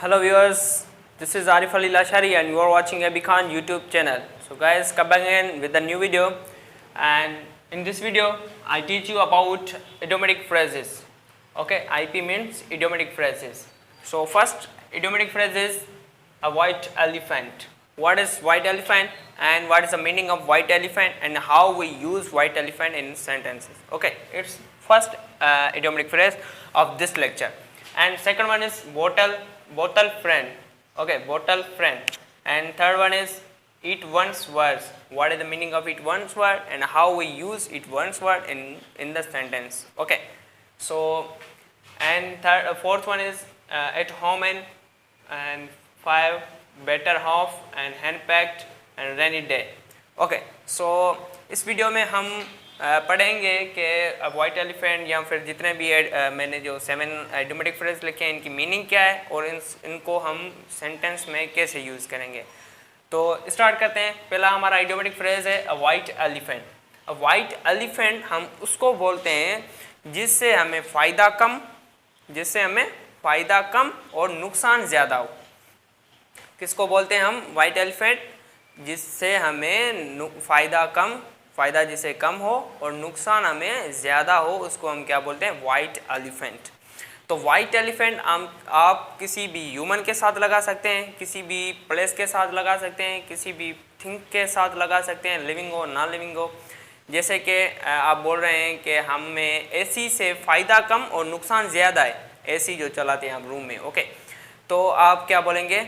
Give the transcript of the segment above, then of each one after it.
Hello viewers, this is Arif Ali Lashari and you are watching Abi Khan YouTube channel. So guys, come back again with a new video, and in this video I teach you about idiomatic phrases. Okay, IP means idiomatic phrases. So first, idiomatic phrase is a white elephant. What is white elephant and what is the meaning of white elephant and how we use white elephant in sentences. Okay, it's first idiomatic phrase of this lecture. And second one is bottle friend. Okay, bottle friend. And third one is it once was. What is the meaning of it once word and how we use it once word in the sentence. Okay, so and fourth one is at home and five better half and hand packed and rainy day. Okay, so इस video में हम पढ़ेंगे कि white elephant या फिर जितने भी मैंने जो 7 idiomatic फ्रेज लिखे हैं इनकी मीनिंग क्या है और इनको हम सेंटेंस में कैसे यूज़ करेंगे. तो स्टार्ट करते हैं. पहला हमारा idiomatic फ्रेज है अ वाइट एलिफेंट. अ वाइट एलिफेंट हम उसको बोलते हैं जिससे हमें फ़ायदा कम और नुकसान ज़्यादा हो. किसको बोलते हैं हम? White elephant. जिससे हमें फ़ायदा जिसे कम हो और नुकसान हमें ज़्यादा हो, उसको हम क्या बोलते हैं? White elephant. तो वाइट एलिफेंट आप किसी भी ह्यूमन के साथ लगा सकते हैं, किसी भी प्लेस के साथ लगा सकते हैं, किसी भी थिंग के साथ लगा सकते हैं, लिविंग हो नॉन लिविंग हो. जैसे कि आप बोल रहे हैं कि हमें एसी से फ़ायदा कम और नुकसान ज़्यादा है. एसी जो चलाते हैं आप रूम में. ओके, तो आप क्या बोलेंगे?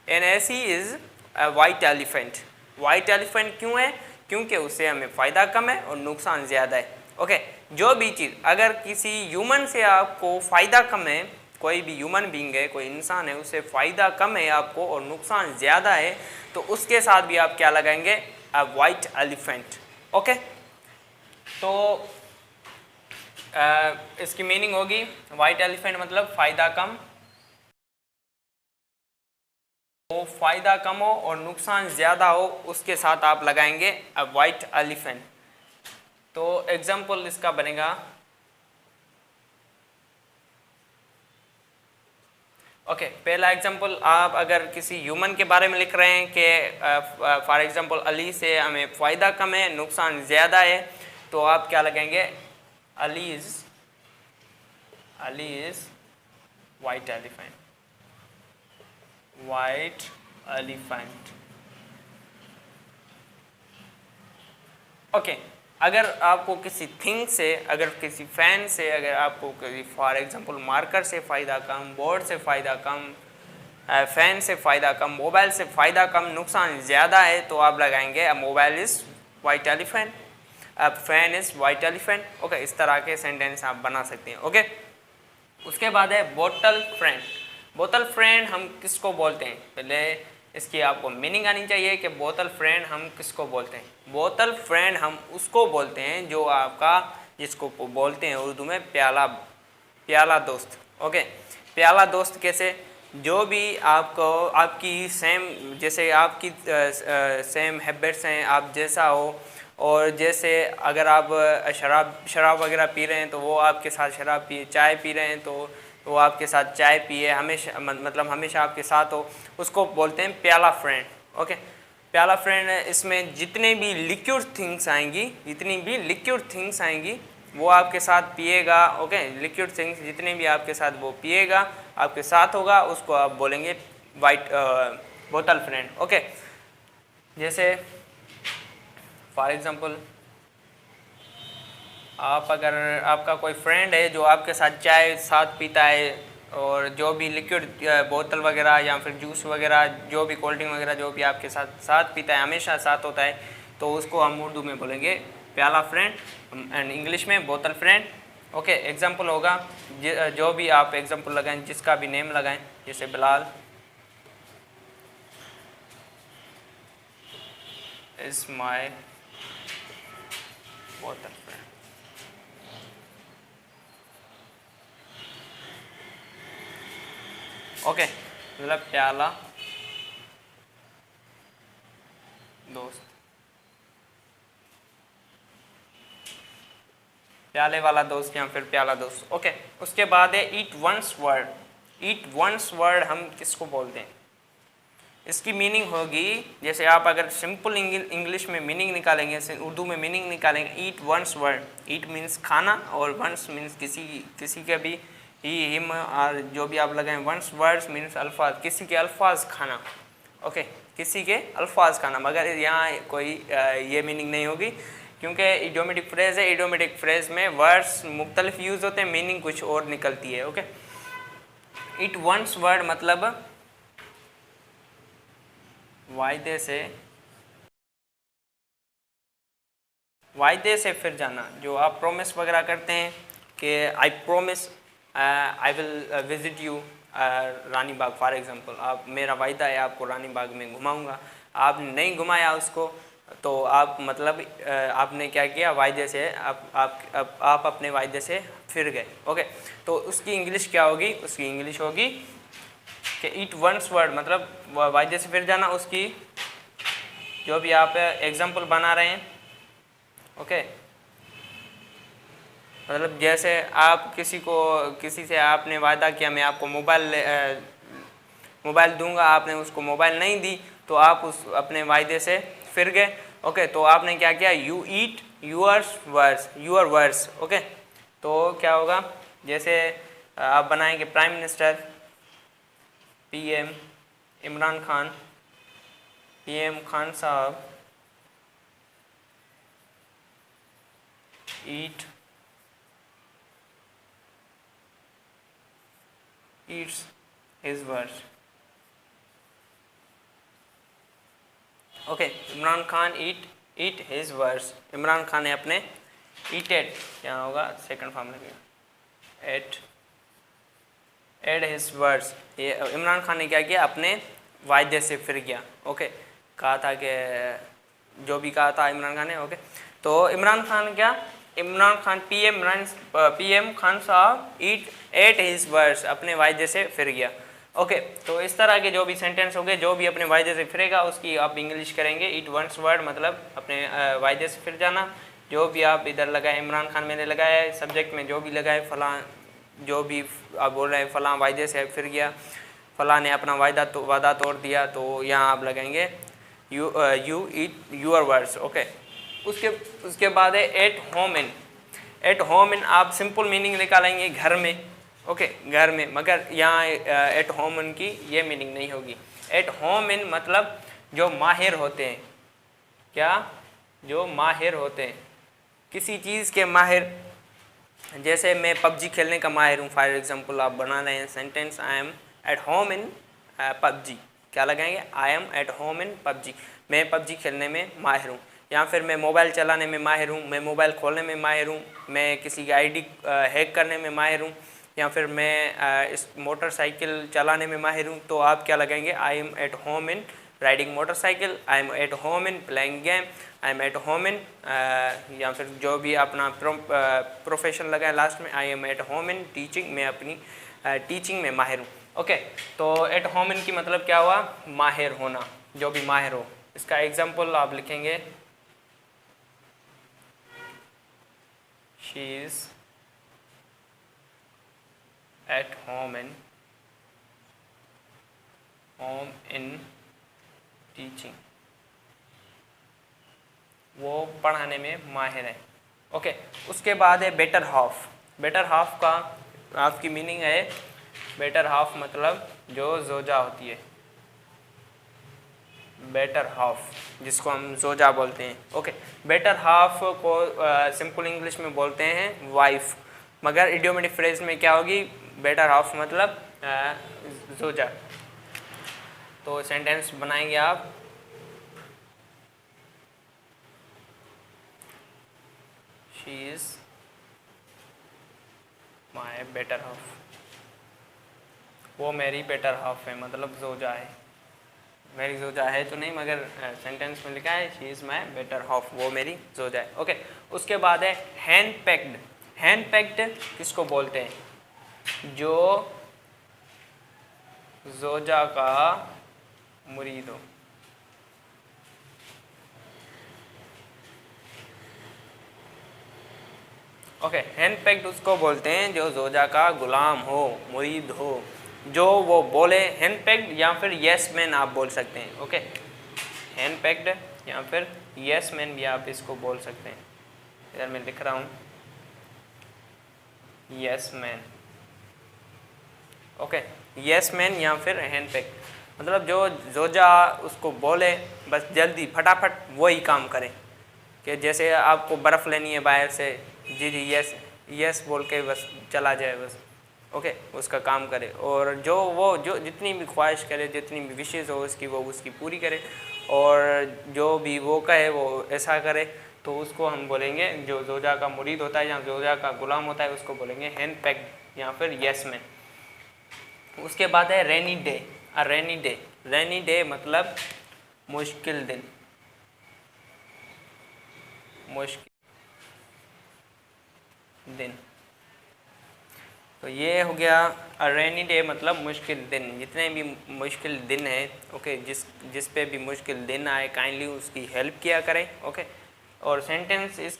N AC is white elephant. White elephant क्यों है? क्योंकि उससे हमें फ़ायदा कम है और नुकसान ज़्यादा है. ओके, जो भी चीज़ अगर किसी ह्यूमन से आपको फ़ायदा कम है, कोई भी ह्यूमन बीइंग है, कोई इंसान है, उससे फ़ायदा कम है आपको और नुकसान ज़्यादा है, तो उसके साथ भी आप क्या लगाएंगे? अ वाइट एलिफेंट. ओके, तो इसकी मीनिंग होगी वाइट एलिफेंट मतलब फ़ायदा कम, तो फ़ायदा कम हो और नुकसान ज़्यादा हो, उसके साथ आप लगाएंगे अ वाइट एलिफेंट. तो एग्जाम्पल इसका बनेगा. ओके, पहला एग्जाम्पल, आप अगर किसी ह्यूमन के बारे में लिख रहे हैं कि फॉर एग्जाम्पल अली से हमें फ़ायदा कम है नुकसान ज़्यादा है, तो आप क्या लगाएंगे? Ali is white elephant. White elephant. Okay, अगर आपको किसी थिंग से, अगर किसी फैन से, अगर आपको किसी फॉर एग्जांपल मार्कर से फ़ायदा कम, बोर्ड से फ़ायदा कम, फ़ैन से फ़ायदा कम, मोबाइल से फ़ायदा कम, नुकसान ज़्यादा है, तो आप लगाएंगे अ mobile is white elephant, a fan is white elephant. Okay, इस तरह के सेंटेंस आप बना सकते हैं. ओके, उसके बाद है बोतल फ्रेंड. बोतल फ्रेंड हम किसको बोलते हैं? पहले इसकी आपको मीनिंग आनी चाहिए कि बोतल फ्रेंड हम किसको बोलते हैं. बोतल फ्रेंड हम उसको बोलते हैं जो आपका, जिसको बोलते हैं उर्दू में प्याला दोस्त. ओके, प्याला दोस्त कैसे? जो भी आपको आपकी सेम, जैसे आपकी सेम हैबिट्स हैं, आप जैसा हो, और जैसे अगर आप शराब वगैरह पी रहे हैं तो वो आपके साथ शराब पिए, चाय पी रहे हैं तो वो आपके साथ चाय पिए, हमेशा मतलब हमेशा आपके साथ हो, उसको बोलते हैं प्याला फ्रेंड. ओके, प्याला फ्रेंड. इसमें जितनी भी लिक्विड थिंग्स आएंगी वो आपके साथ पिएगा. ओके, लिक्विड थिंग्स जितने भी आपके साथ वो पिएगा, आपके साथ होगा, उसको आप बोलेंगे वाइट बोतल फ्रेंड. ओके, जैसे फॉर एग्ज़ाम्पल अगर आपका कोई फ्रेंड है जो आपके साथ चाय साथ पीता है, और जो भी लिक्विड बोतल वगैरह या फिर जूस वगैरह, जो भी कोल्ड ड्रिंक वगैरह, जो भी आपके साथ पीता है, हमेशा साथ होता है, तो उसको हम उर्दू में बोलेंगे प्याला फ्रेंड एंड इंग्लिश में बोतल फ्रेंड. ओके, एग्जांपल होगा जो भी आप एग्जांपल लगाएं, जिसका भी नेम लगाएं, जैसे बिलाल इज़ माई बोतल फ्रेंड. ओके, मतलब प्याला दोस्त. प्याले वाला दोस्त या फिर प्याला दोस्त। ओके, उसके बाद है ईट वंस वर्ड। ईट वंस वर्ड हम किसको बोलते हैं? इसकी मीनिंग होगी, जैसे आप अगर सिंपल इंग्लिश में मीनिंग निकालेंगे, उर्दू में मीनिंग निकालेंगे, ईट वंस वर्ड। ईट मीन्स खाना और वंस मीन्स किसी का भी, ही हिम और जो भी आप लगाएं। वंस वर्ड्स मीन्स अल्फाज, किसी के अल्फाज खाना। ओके, किसी के अल्फाज खाना, मगर यहाँ कोई ये मीनिंग नहीं होगी क्योंकि इडियोमेटिक फ्रेज है। इडियोमेटिक फ्रेज में वर्ड्स मुख्तलिफ यूज़ होते हैं, मीनिंग कुछ और निकलती है। ओके, ईट वंस वर्ड मतलब वायदे से फिर जाना। जो आप प्रोमिस वगैरह करते हैं कि I promise I will visit you Rani Bagh for example, आप, मेरा वायदा है आपको रानी बाग में घुमाऊंगा, आपने नहीं घुमाया उसको, तो आप मतलब आपने क्या किया, वायदे से आप अपने वायदे से फिर गए। ओके, तो उसकी इंग्लिश क्या होगी? उसकी इंग्लिश होगी कि ईट वंस वर्ड मतलब वायदे से फिर जाना। उसकी जो भी आप एग्जांपल बना रहे हैं, ओके, मतलब जैसे आप किसी से आपने वादा किया मैं आपको मोबाइल दूंगा, आपने उसको मोबाइल नहीं दी, तो आप उस अपने वायदे से फिर गए। ओके, तो आपने क्या किया? You eat your words. Okay, तो क्या होगा? जैसे आप बनाएंगे prime minister, PM Imran Khan, PM Khan साहब eats his words. Okay, Imran Khan eat his words. Imran Khan ने अपने ईटेड, क्या होगा सेकंड फॉर्म लगेगा, एड हिज वर्ड्स। ये इमरान खान ने क्या किया? अपने वायदे से फिर गया। ओके, कहा था कि जो भी कहा था इमरान खान ने। ओके, तो इमरान खान पीएम खान साहब एट हिज वर्ड्स, अपने वायदे से फिर गया। ओके, तो इस तरह के जो भी सेंटेंस होंगे, जो भी अपने वायदे से फिरेगा उसकी आप इंग्लिश करेंगे ईट वंस वर्ड, मतलब अपने वायदे से फिर जाना। जो भी आप इधर लगाए, इमरान खान मैंने लगाया है सब्जेक्ट में, जो भी लगाए फलां, जो भी आप बोल रहे हैं फलां वायदे से फिर गया, फलां ने अपना वादा तोड़ दिया, तो यहाँ आप लगाएंगे you eat your words. Okay, उसके बाद है at home in. At home in आप सिंपल मीनिंग निकालेंगे घर में। ओके, घर में, मगर यहाँ एट होम इन की ये मीनिंग नहीं होगी। एट होम इन मतलब जो माहिर होते हैं, क्या? जो माहिर होते हैं, किसी चीज़ के माहिर। जैसे मैं पबजी खेलने का माहिर हूँ फॉर एग्जांपल, आप बना रहे हैं sentence, I am eight home in PUBG. क्या लगाएंगे? I am eight home in PUBG, मैं पबजी खेलने में माहिर हूँ। या फिर मैं मोबाइल चलाने में माहिर हूँ, मैं मोबाइल खोलने में माहिर हूँ, मैं किसी की आईडी हैक करने में माहिर हूँ, या फिर मैं इस मोटरसाइकिल चलाने में माहिर हूँ। तो आप क्या लगाएंगे? I am eight home in riding motorcycle, I am eight home in playing game, I am eight home इन, या फिर जो भी अपना प्रोफेशन लगाए लास्ट में, I am eight home in teaching, मैं अपनी टीचिंग में माहिर हूँ। ओके, तो एट होम इन की मतलब क्या हुआ? माहिर होना, जो भी माहिर हो। इसका एग्जाम्पल आप लिखेंगे, she is eight home in teaching, वो पढ़ाने में माहिर है। ओके, उसके बाद है बेटर हाफ। बेटर हाफ का आपकी मीनिंग है, बेटर हाफ मतलब जो जोजा होती है, बेटर हाफ जिसको हम जोजा बोलते हैं। ओके, बेटर हाफ को सिंपल इंग्लिश में बोलते हैं वाइफ, मगर इडियोमेटिक फ्रेज में क्या होगी? बेटर हाफ मतलब जोजा। तो सेंटेंस बनाएंगे आप, she is my better half, वो मेरी बेटर हाफ है, मतलब जोजा है। मेरी जोजा है तो नहीं, मगर सेंटेंस में लिखा है she is my better half, वो मेरी जोजा है। ओके, उसके बाद है हैंड पैक्ड। हैंड पैक्ड किसको बोलते हैं? जो जोजा का मुरीद हो। ओके, हैंड पैक्ड उसको बोलते हैं जो जोजा का गुलाम हो, मुरीद हो, जो वो बोले हैंड पैक्ड, या फिर यस मैन आप बोल सकते हैं। ओके, हैंड पैक्ड या फिर यस मैन भी आप इसको बोल सकते हैं। इधर मैं लिख रहा हूँ yes man. Okay, yes man या फिर हैंड पैक्ड मतलब जो जोजा उसको बोले बस जल्दी फटाफट वही काम करें, कि जैसे आपको बर्फ़ लेनी है बाहर से, जी जी यस यस बोल के बस चला जाए बस। ओके, उसका काम करे, और जो जितनी भी ख्वाहिश करे, जितनी भी विशेष हो उसकी, वो उसकी पूरी करे, और जो भी वो कहे वो ऐसा करे, तो उसको हम बोलेंगे, जो जोजा का मुरीद होता है या जोजा का गुलाम होता है उसको बोलेंगे हैंड पैक्ड या फिर यस मैन। उसके बाद है rainy day. Rainy day, rainy day मतलब मुश्किल दिन, मुश्किल दिन। तो ये हो गया रेनी डे मतलब मुश्किल दिन। जितने भी मुश्किल दिन है, ओके, जिस पे भी मुश्किल दिन आए काइंडली उसकी हेल्प किया करें। ओके, और सेंटेंस इस